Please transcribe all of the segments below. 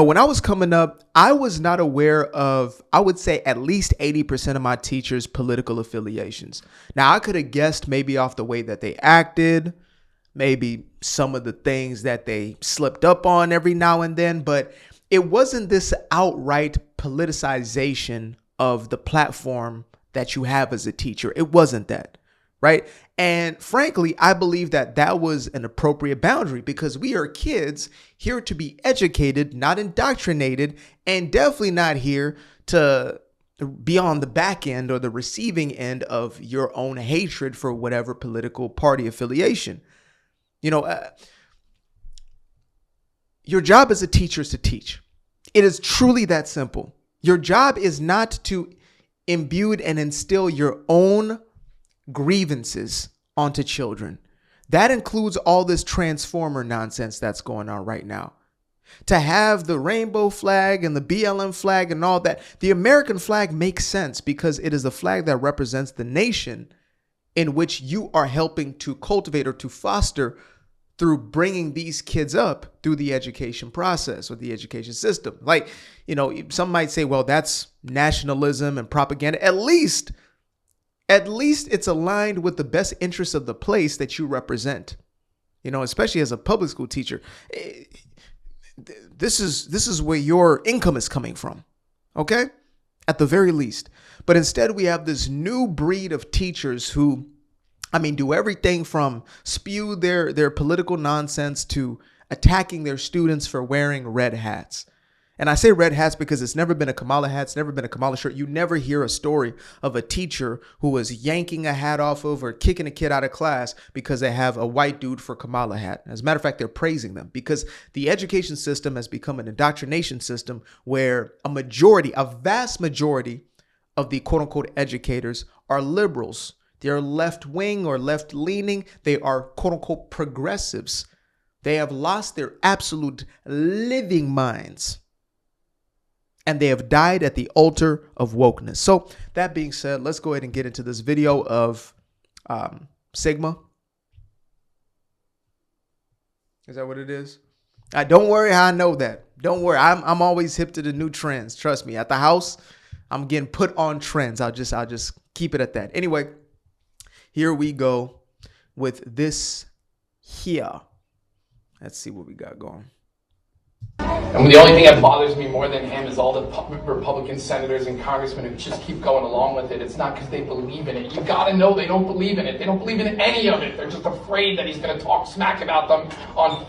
When I was coming up, I was not aware of, I would say, at least 80% of my teachers' political affiliations. Now, I could have guessed maybe off the way that they acted, maybe some of the things that they slipped up on every now and then, but it wasn't this outright politicization of the platform that you have as a teacher. It wasn't that, right? And frankly, I believe that that was an appropriate boundary because we are kids here to be educated, not indoctrinated, and definitely not here to be on the back end or the receiving end of your own hatred for whatever political party affiliation. Your job as a teacher is to teach. It is truly that simple. Your job is not to imbue and instill your own grievances onto children. That includes all this transformer nonsense that's going on right now. To have the rainbow flag and the BLM flag and all that, the American flag makes sense because it is the flag that represents the nation in which you are helping to cultivate or to foster through bringing these kids up through the education process or the education system. Like, some might say, well, that's nationalism and propaganda. At least it's aligned with the best interests of the place that you represent, especially as a public school teacher. This is where your income is coming from. Okay. At the very least. But instead we have this new breed of teachers who, do everything from spew their political nonsense to attacking their students for wearing red hats. And I say red hats because it's never been a Kamala hat. It's never been a Kamala shirt. You never hear a story of a teacher who was yanking a hat off of or kicking a kid out of class because they have a white dude for Kamala hat. As a matter of fact, they're praising them because the education system has become an indoctrination system where a vast majority of the quote unquote educators are liberals. They're left wing or left leaning. They are quote unquote progressives. They have lost their absolute living minds. And they have died at the altar of wokeness. So that being said, let's go ahead and get into this video of Sigma. Is that what it is? Don't worry how I know that. Don't worry. I'm always hip to the new trends. Trust me. At the house, I'm getting put on trends. I'll just keep it at that. Anyway, here we go with this here. Let's see what we got going. And the only thing that bothers me more than him is all the Republican senators and congressmen who just keep going along with it. It's not because they believe in it. You got to know they don't believe in it. They don't believe in any of it. They're just afraid that he's going to talk smack about them on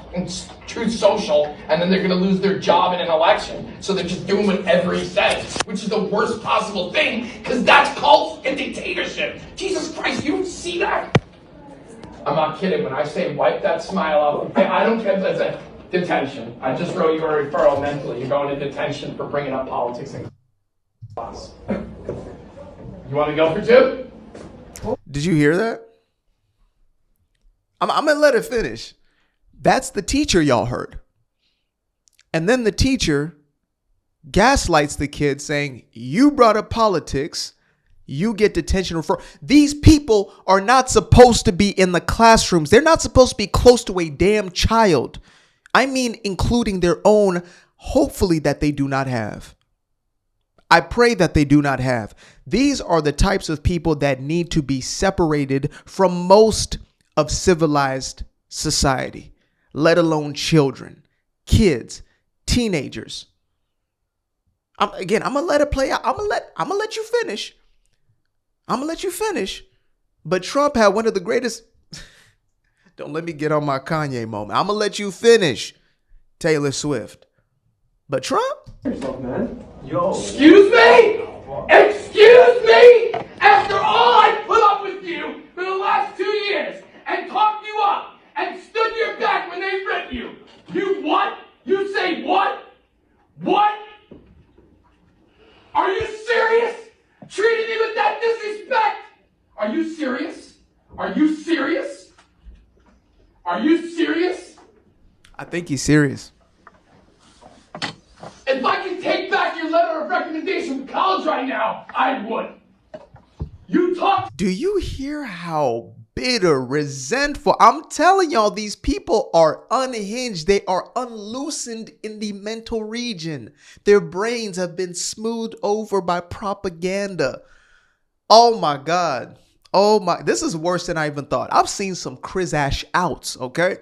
Truth Social, and then they're going to lose their job in an election. So they're just doing whatever he says, which is the worst possible thing, because that's cult and dictatorship. Jesus Christ, you don't see that? I'm not kidding. When I say wipe that smile off, I don't care if that's a detention. I just wrote you a referral mentally. You're going to detention for bringing up politics in class. You want to go for 2? Did you hear that? I'm going to let it finish. That's the teacher y'all heard. And then the teacher gaslights the kid saying, you brought up politics. You get detention referral. These people are not supposed to be in the classrooms. They're not supposed to be close to a damn child. I mean, including their own, hopefully that they do not have. I pray that they do not have. These are the types of people that need to be separated from most of civilized society, let alone children, kids, teenagers. I'm gonna let it play out. I'm gonna let you finish. But Trump had one of the greatest. Don't let me get on my Kanye moment. I'm going to let you finish, Taylor Swift. But Trump? Yourself, man. Yo. Excuse me? Excuse me? After all I put up with you for the last 2 years and talked you up and stood your back when they ripped you, you what? You say what? What? Are you serious? Treating me with that disrespect? Are you serious? Are you serious? Are you serious? I think he's serious. If I can take back your letter of recommendation from college right now, I would. You talk. Do you hear how bitter, resentful. I'm telling y'all, these people are unhinged. They are unloosened in the mental region. Their brains have been smoothed over by propaganda. Oh my God. Oh my, this is worse than I even thought. I've seen some Chris-ash outs, okay?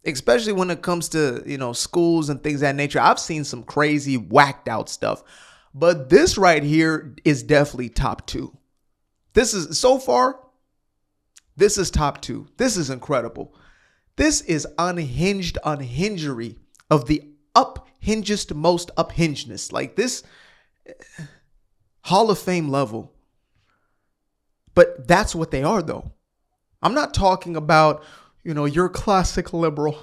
Especially when it comes to, schools and things of that nature. I've seen some crazy whacked out stuff. But this right here is definitely top two. This is, so far, this is top two. This is incredible. This is unhinged unhingery of the uphingest most uphingedness. Like this Hall of Fame level. But that's what they are, though. I'm not talking about, your classic liberal,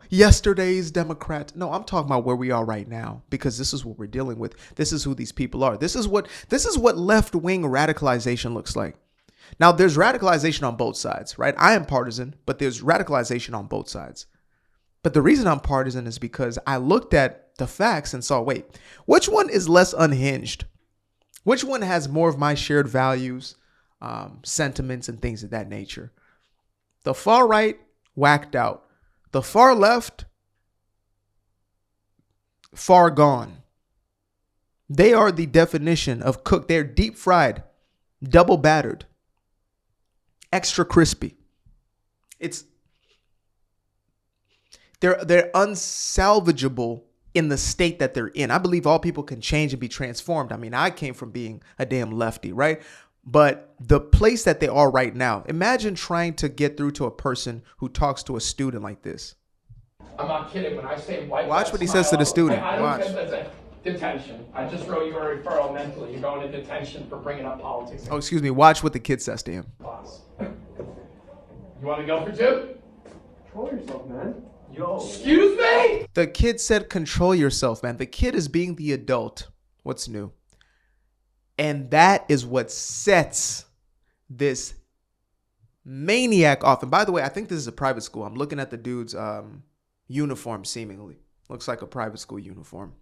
yesterday's Democrat. No, I'm talking about where we are right now, because this is what we're dealing with. This is who these people are. This is what left-wing radicalization looks like. Now, there's radicalization on both sides, right? I am partisan, but there's radicalization on both sides. But the reason I'm partisan is because I looked at the facts and saw, wait, which one is less unhinged? Which one has more of my shared values, sentiments, and things of that nature? The far right, whacked out. The far left, far gone. They are the definition of cooked. They're deep fried, double battered, extra crispy. They're unsalvageable in the state that they're in. I believe all people can change and be transformed. I mean, I came from being a damn lefty, right? But the place that they are right now, imagine trying to get through to a person who talks to a student like this. I'm not kidding when I say white. Watch what he says to the student. Watch. Detention. I just wrote you a referral mentally. You're going to detention for bringing up politics. Oh, excuse me. Watch what the kid says to him. You want to go for two? Control yourself, man. Yo. Excuse me? The kid said, control yourself, man. The kid is being the adult. What's new? And that is what sets this maniac off. And by the way, I think this is a private school. I'm looking at the dude's uniform, seemingly. Looks like a private school uniform.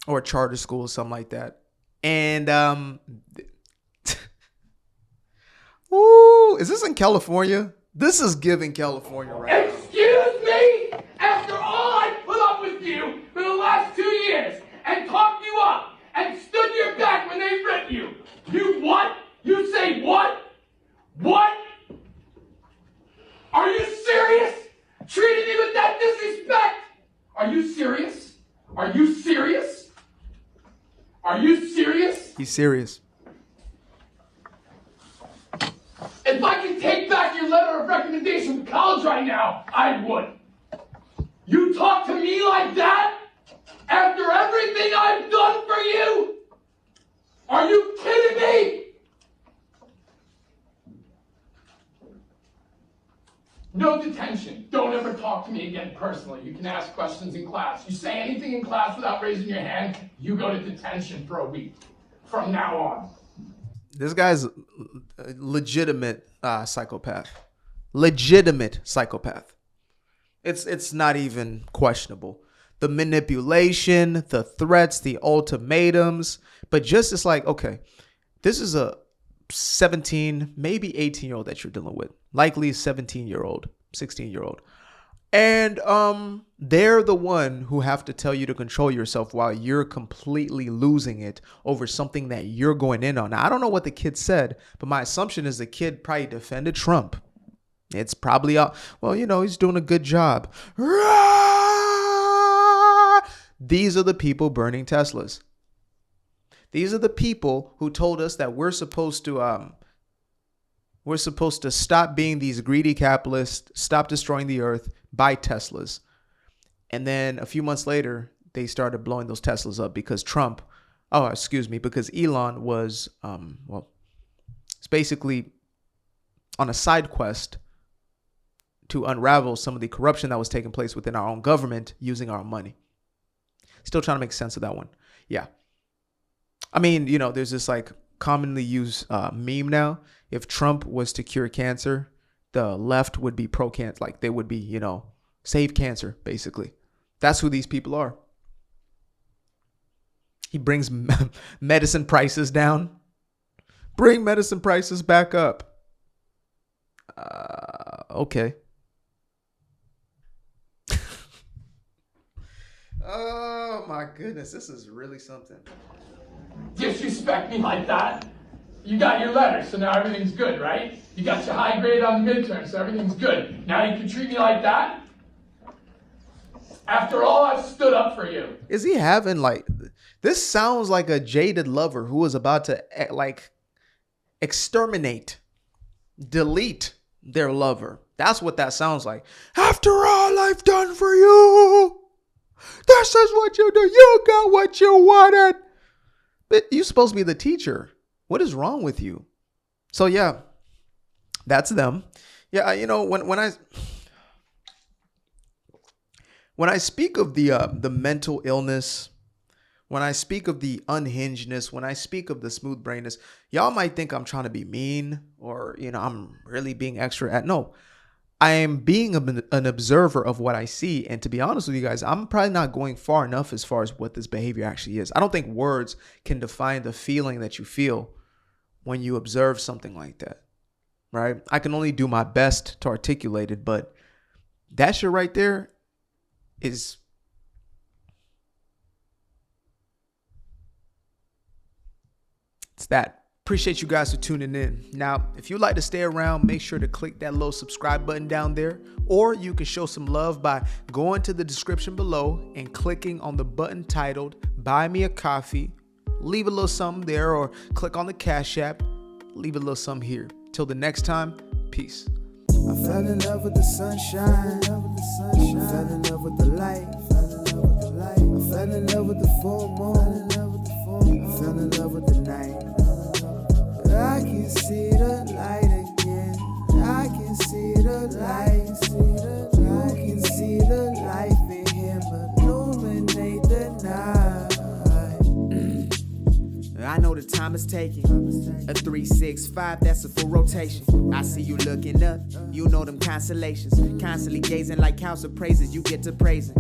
Or a charter school or something like that. And, ooh, is this in California? This is giving California right now. Excuse me? After all I put up with you for the last 2 years and talked you up and stood your back when they ripped you, you what? You say what? What? Are you serious? Treating me with that disrespect? Are you serious? Are you serious? Are you serious? He's serious. If I could take back your letter of recommendation from college right now, I would. You talk to me like that? After everything I've done for you? Are you kidding me? No detention. Don't ever talk to me again personally. You can ask questions in class. You say anything in class without raising your hand, you go to detention for a week. From now on. This guy's a legitimate psychopath. Legitimate psychopath. It's not even questionable. The manipulation, the threats, the ultimatums. But just it's like, okay, this is a 17, maybe 18-year-old that you're dealing with. Likely 17-year-old, 16-year-old. And they're the one who have to tell you to control yourself while you're completely losing it over something that you're going in on. Now, I don't know what the kid said, but my assumption is the kid probably defended Trump. It's probably, he's doing a good job. These are the people burning Teslas. These are the people who told us that we're supposed to stop being these greedy capitalists, stop destroying the earth, buy Teslas. And then a few months later, they started blowing those Teslas up because because Elon was, it's basically on a side quest to unravel some of the corruption that was taking place within our own government using our money. Still trying to make sense of that one. Yeah. I mean, there's this like commonly used meme now. If Trump was to cure cancer, the left would be pro-cancer. Like they would be, save cancer, basically. That's who these people are. He brings medicine prices down. Bring medicine prices back up. Okay. Oh my goodness, this is really something. Disrespect me like that? You got your letter, so now everything's good, right? You got your high grade on the midterm, so everything's good. Now you can treat me like that? After all, I've stood up for you. Is he having like, this sounds like a jaded lover who is about to like exterminate, delete their lover. That's what that sounds like. After all I've done for you, this is what you do. You got what you wanted. But you're supposed to be the teacher. What is wrong with you? So yeah, that's them. Yeah, you know, when I speak of the mental illness, when I speak of the unhingedness, when I speak of the smooth brainedness, y'all might think I'm trying to be mean or, you know, I'm really being extra. No, I am being an observer of what I see. And to be honest with you guys, I'm probably not going far enough as far as what this behavior actually is. I don't think words can define the feeling that you feel when you observe something like that, right? I can only do my best to articulate it, but that shit right there is it's that. Appreciate you guys for tuning in. Now, if you'd like to stay around, make sure to click that little subscribe button down there, or you can show some love by going to the description below and clicking on the button titled Buy Me a Coffee. Leave a little something there, or click on the Cash App. Leave a little something here. Till the next time, peace. I fell in love with the sunshine. I fell in love with the light. I fell in love with the full moon. I fell in love with the night. I can see the light again. I can see the light. You can see the life in him illuminate the night. I know the time is taking. A 365, that's a full rotation. I see you looking up. You know them constellations. Constantly gazing like house of praises. You get to praising.